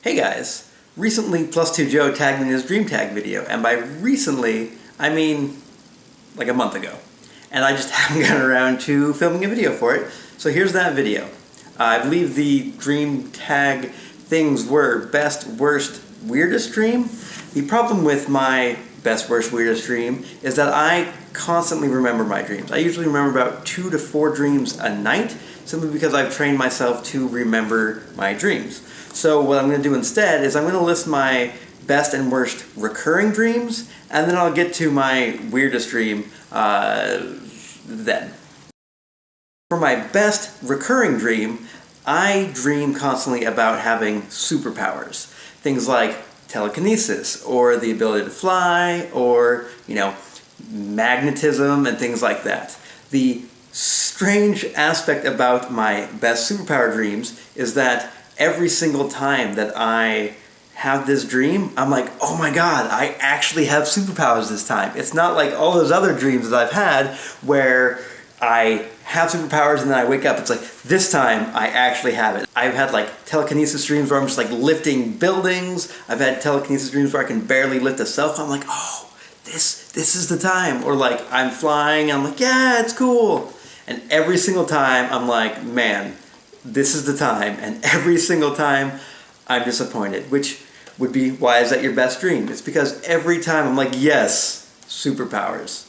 Hey guys! Recently Plus2 Joe tagged me in his dream tag video, and by recently, I mean like a month ago. And I just haven't gotten around to filming a video for it, so here's that video. I believe the dream tag things were best, worst, weirdest dream. The problem with my best, worst, weirdest dream is that I constantly remember my dreams. I usually remember about 2 to 4 dreams a night, simply because I've trained myself to remember my dreams. So what I'm going to do instead is I'm going to list my best and worst recurring dreams, and then I'll get to my weirdest dream then. For my best recurring dream, I dream constantly about having superpowers. Things like telekinesis, or the ability to fly, or, magnetism and things like that. The strange aspect about my best superpower dreams is that every single time that I have this dream, I'm like, oh my god, I actually have superpowers this time. It's not like all those other dreams that I've had where I have superpowers and then I wake up, it's like, this time I actually have it. I've had like telekinesis dreams where I'm just like lifting buildings. I've had telekinesis dreams where I can barely lift a cell phone. I'm like, oh, this is the time. Or like I'm flying, I'm like, yeah, it's cool. And every single time I'm like, man, this is the time. And every single time I'm disappointed, which would be, why is that your best dream? It's because every time I'm like, yes, superpowers.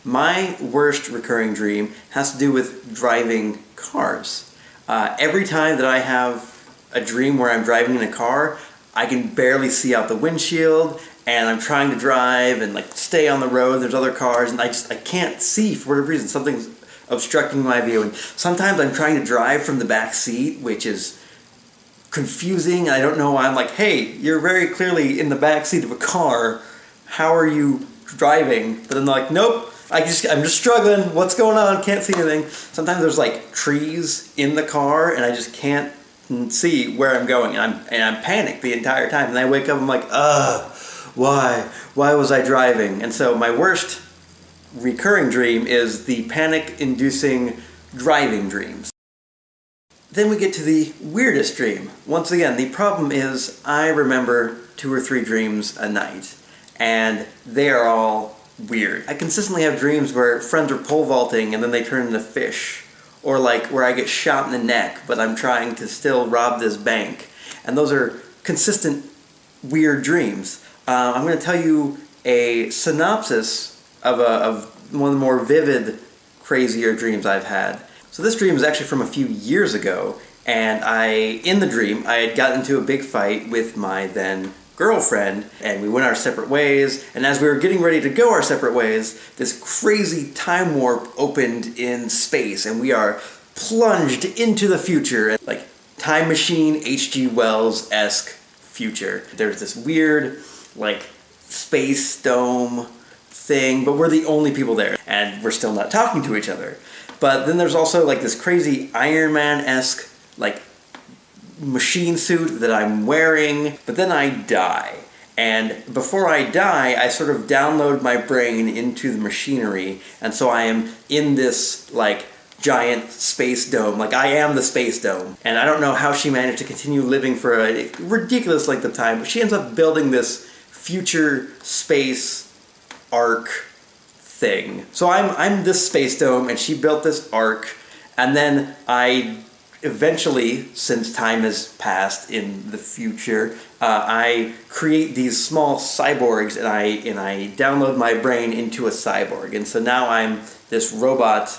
My worst recurring dream has to do with driving cars. Every time that I have a dream where I'm driving in a car, I can barely see out the windshield, and I'm trying to drive and like stay on the road. There's other cars, and I can't see for whatever reason. Something's obstructing my view, and sometimes I'm trying to drive from the back seat, which is confusing. I don't know why. I'm like, hey, you're very clearly in the back seat of a car. How are you driving? But then they're like, nope. I'm just struggling. What's going on? Can't see anything. Sometimes there's like trees in the car, and I just can't see where I'm going, and I'm panicked the entire time. And I wake up, I'm like, why? Why was I driving? And so my worst recurring dream is the panic-inducing driving dreams. Then we get to the weirdest dream. Once again, the problem is I remember 2 or 3 dreams a night, and they are all weird. I consistently have dreams where friends are pole vaulting and then they turn into fish, or like where I get shot in the neck but I'm trying to still rob this bank, and those are consistent weird dreams. I'm going to tell you a synopsis of one of the more vivid, crazier dreams I've had. So this dream is actually from a few years ago, and in the dream I had gotten into a big fight with my then girlfriend, and we went our separate ways, and as we were getting ready to go our separate ways, this crazy time warp opened in space, and we are plunged into the future, like time machine H.G. Wells-esque future. There's this weird, like, space dome thing, but we're the only people there, and we're still not talking to each other. But then there's also like this crazy Iron Man-esque, like, machine suit that I'm wearing, but then I die. And before I die, I sort of download my brain into the machinery, and so I am in this, like, giant space dome. Like, I am the space dome. And I don't know how she managed to continue living for a ridiculous length of time, but she ends up building this future space ark thing. So I'm this space dome, and she built this ark, and then I eventually, since time has passed in the future, I create these small cyborgs, and I download my brain into a cyborg, and so now I'm this robot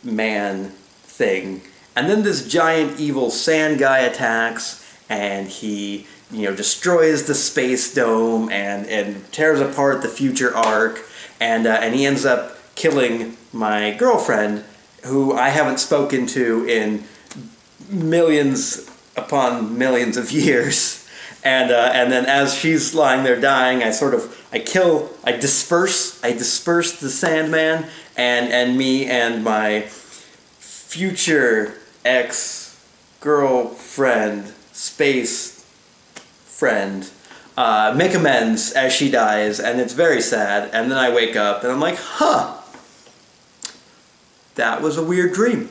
man thing. And then this giant evil sand guy attacks, and he destroys the space dome and tears apart the future ark, and he ends up killing my girlfriend, who I haven't spoken to in millions upon millions of years, and then as she's lying there dying, I disperse the Sandman, and me and my future ex-girlfriend, space friend, make amends as she dies, and it's very sad. And then I wake up and I'm like, that was a weird dream.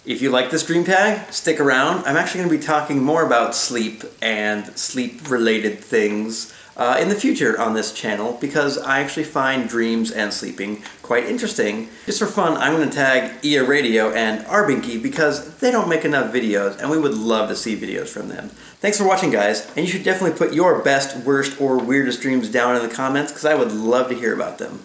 If you like this dream tag, stick around. I'm actually going to be talking more about sleep and sleep-related things in the future on this channel because I actually find dreams and sleeping quite interesting. Just for fun, I'm going to tag EA Radio and Arbinky because they don't make enough videos and we would love to see videos from them. Thanks for watching, guys, and you should definitely put your best, worst, or weirdest dreams down in the comments because I would love to hear about them.